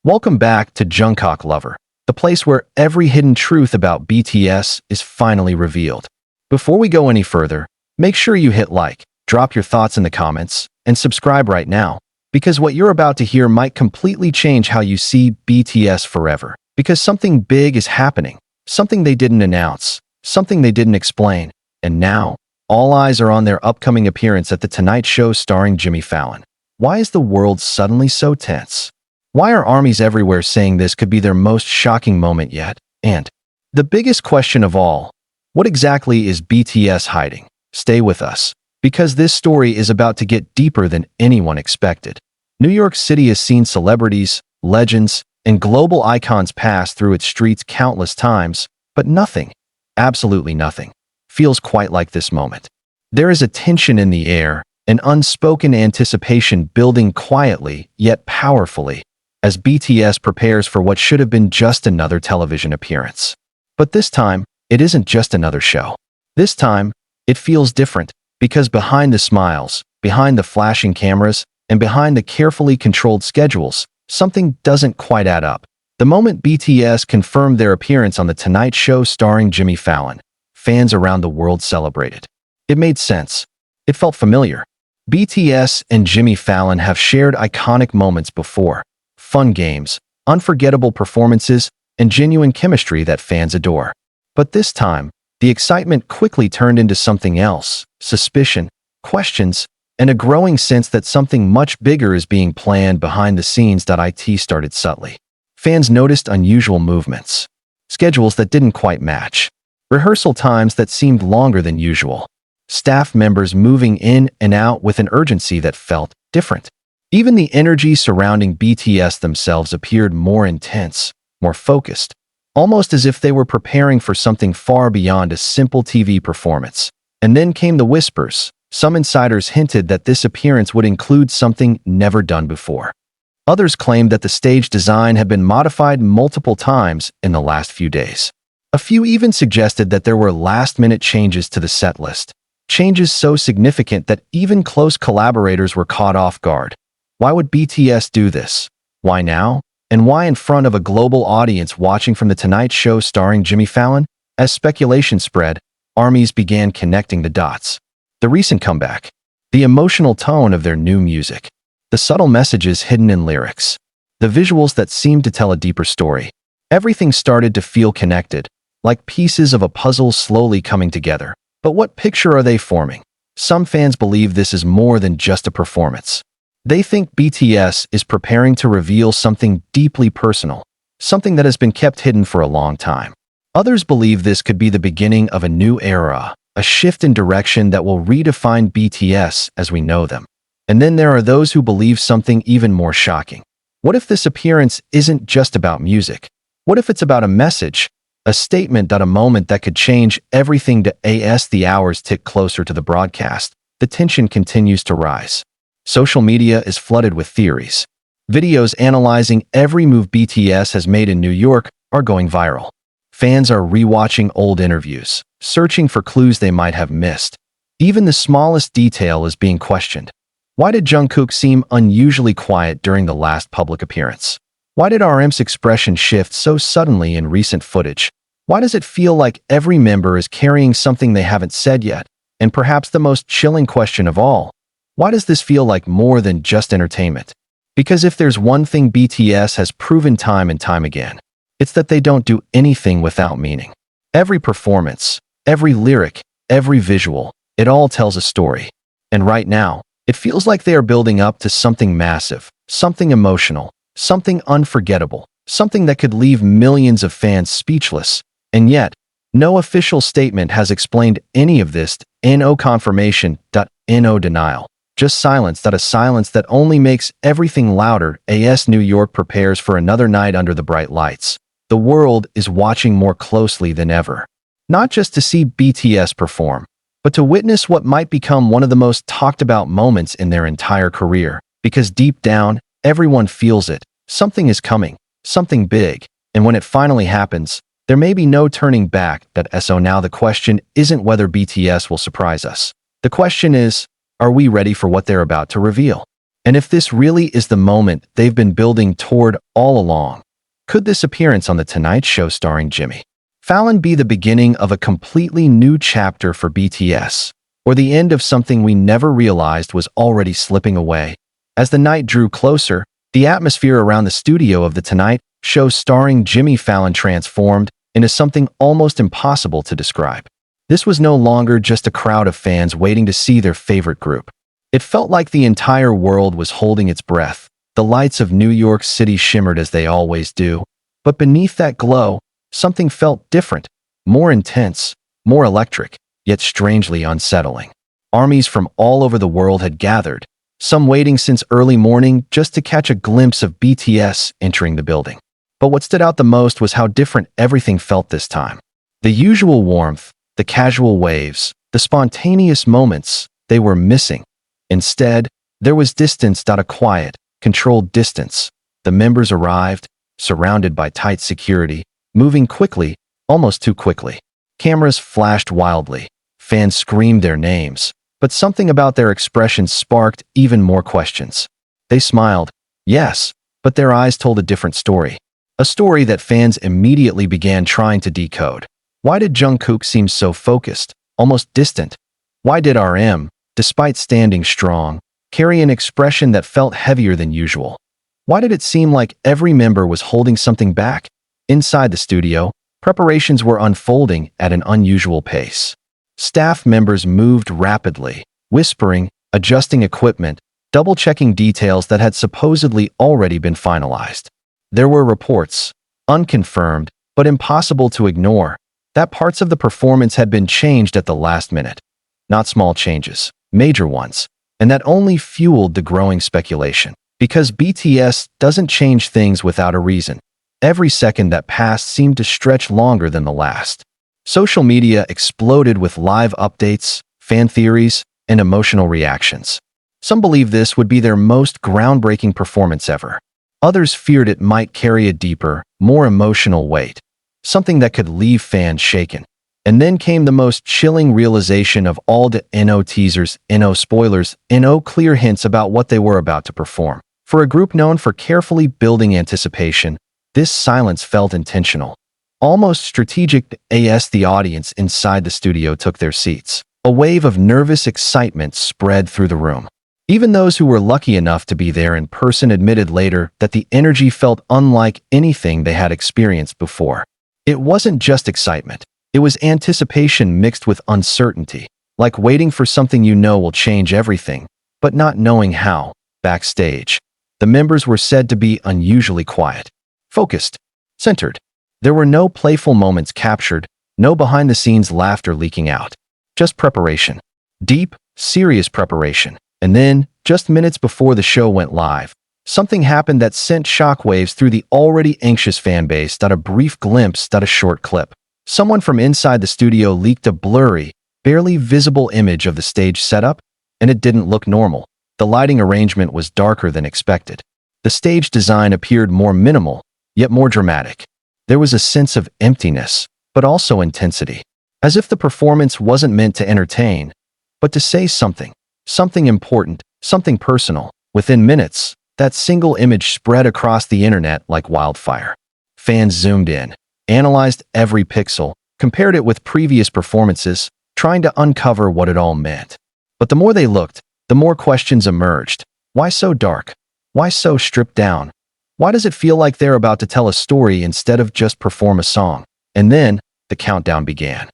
Welcome back to Jungkook Lover, the place where every hidden truth about BTS is finally revealed. Before we go any further, make sure you hit like, drop your thoughts in the comments, and subscribe right now, because what you're about to hear might completely change how you see BTS forever. Because something big is happening, something they didn't announce, something they didn't explain, and now, all eyes are on their upcoming appearance at The Tonight Show starring Jimmy Fallon. Why is the world suddenly so tense? Why are armies everywhere saying this could be their most shocking moment yet? And the biggest question of all, what exactly is BTS hiding? Stay with us, because this story is about to get deeper than anyone expected. New York City has seen celebrities, legends, and global icons pass through its streets countless times, but nothing, absolutely nothing, feels quite like this moment. There is a tension in the air, an unspoken anticipation building quietly yet powerfully, as BTS prepares for what should have been just another television appearance. But this time, it isn't just another show. This time, it feels different, because behind the smiles, behind the flashing cameras, and behind the carefully controlled schedules, something doesn't quite add up. The moment BTS confirmed their appearance on The Tonight Show starring Jimmy Fallon, fans around the world celebrated. It made sense. It felt familiar. BTS and Jimmy Fallon have shared iconic moments before. Fun games, unforgettable performances, and genuine chemistry that fans adore. But this time, the excitement quickly turned into something else: suspicion, questions, and a growing sense that something much bigger is being planned behind the scenes. It started subtly. Fans noticed unusual movements, schedules that didn't quite match, rehearsal times that seemed longer than usual, staff members moving in and out with an urgency that felt different. Even the energy surrounding BTS themselves appeared more intense, more focused, almost as if they were preparing for something far beyond a simple TV performance. And then came the whispers. Some insiders hinted that this appearance would include something never done before. Others claimed that the stage design had been modified multiple times in the last few days. A few even suggested that there were last-minute changes to the set list, changes so significant that even close collaborators were caught off guard. Why would BTS do this? Why now? And why in front of a global audience watching from The Tonight Show starring Jimmy Fallon? As speculation spread, armies began connecting the dots. The recent comeback, the emotional tone of their new music, the subtle messages hidden in lyrics, the visuals that seemed to tell a deeper story. Everything started to feel connected, like pieces of a puzzle slowly coming together. But what picture are they forming? Some fans believe this is more than just a performance. They think BTS is preparing to reveal something deeply personal, something that has been kept hidden for a long time. Others believe this could be the beginning of a new era, a shift in direction that will redefine BTS as we know them. And then there are those who believe something even more shocking. What if this appearance isn't just about music? What if it's about a message, a statement, a moment that could change everything? As the hours tick closer to the broadcast, the tension continues to rise. Social media is flooded with theories. Videos analyzing every move BTS has made in New York are going viral. Fans are rewatching old interviews, searching for clues they might have missed. Even the smallest detail is being questioned. Why did Jungkook seem unusually quiet during the last public appearance? Why did RM's expression shift so suddenly in recent footage? Why does it feel like every member is carrying something they haven't said yet? And perhaps the most chilling question of all, why does this feel like more than just entertainment? Because if there's one thing BTS has proven time and time again, it's that they don't do anything without meaning. Every performance, every lyric, every visual, it all tells a story. And right now, it feels like they are building up to something massive, something emotional, something unforgettable, something that could leave millions of fans speechless. And yet, no official statement has explained any of this. No confirmation. No denial. Just silence. A silence that only makes everything louder. As New York prepares for another night under the bright lights, the world is watching more closely than ever. Not just to see BTS perform, but to witness what might become one of the most talked about moments in their entire career. Because deep down, everyone feels it. Something is coming, something big. And when it finally happens, there may be no turning back. So now the question isn't whether BTS will surprise us. The question is, are we ready for what they're about to reveal? And if this really is the moment they've been building toward all along, could this appearance on The Tonight Show starring Jimmy Fallon be the beginning of a completely new chapter for BTS, or the end of something we never realized was already slipping away? As the night drew closer, the atmosphere around the studio of The Tonight Show starring Jimmy Fallon transformed into something almost impossible to describe. This was no longer just a crowd of fans waiting to see their favorite group. It felt like the entire world was holding its breath. The lights of New York City shimmered as they always do, but beneath that glow, something felt different, more intense, more electric, yet strangely unsettling. Armies from all over the world had gathered, some waiting since early morning just to catch a glimpse of BTS entering the building. But what stood out the most was how different everything felt this time. The usual warmth, the casual waves, the spontaneous moments, they were missing. Instead, there was distance, a quiet, controlled distance. The members arrived, surrounded by tight security, moving quickly, almost too quickly. Cameras flashed wildly. Fans screamed their names, but something about their expressions sparked even more questions. They smiled, yes, but their eyes told a different story. A story that fans immediately began trying to decode. Why did Jungkook seem so focused, almost distant? Why did RM, despite standing strong, carry an expression that felt heavier than usual? Why did it seem like every member was holding something back? Inside the studio, preparations were unfolding at an unusual pace. Staff members moved rapidly, whispering, adjusting equipment, double-checking details that had supposedly already been finalized. There were reports, unconfirmed, but impossible to ignore, that parts of the performance had been changed at the last minute. Not small changes, major ones, and that only fueled the growing speculation. Because BTS doesn't change things without a reason. Every second that passed seemed to stretch longer than the last. Social media exploded with live updates, fan theories, and emotional reactions. Some believe this would be their most groundbreaking performance ever. Others feared it might carry a deeper, more emotional weight, something that could leave fans shaken. And then came the most chilling realization of all: the no teasers, no spoilers, no clear hints about what they were about to perform. For a group known for carefully building anticipation, this silence felt intentional, almost strategic. As the audience inside the studio took their seats, a wave of nervous excitement spread through the room. Even those who were lucky enough to be there in person admitted later that the energy felt unlike anything they had experienced before. It wasn't just excitement. It was anticipation mixed with uncertainty, like waiting for something you know will change everything, but not knowing how. Backstage, the members were said to be unusually quiet, focused, centered. There were no playful moments captured, no behind-the-scenes laughter leaking out. Just preparation. Deep, serious preparation. And then, just minutes before the show went live, something happened that sent shockwaves through the already anxious fan base. A brief glimpse, a short clip. Someone from inside the studio leaked a blurry, barely visible image of the stage setup, and it didn't look normal. The lighting arrangement was darker than expected. The stage design appeared more minimal, yet more dramatic. There was a sense of emptiness, but also intensity. As if the performance wasn't meant to entertain, but to say something. Something important, something personal. Within minutes, that single image spread across the internet like wildfire. Fans zoomed in, analyzed every pixel, compared it with previous performances, trying to uncover what it all meant. But the more they looked, the more questions emerged. Why so dark? Why so stripped down? Why does it feel like they're about to tell a story instead of just perform a song? And then, the countdown began.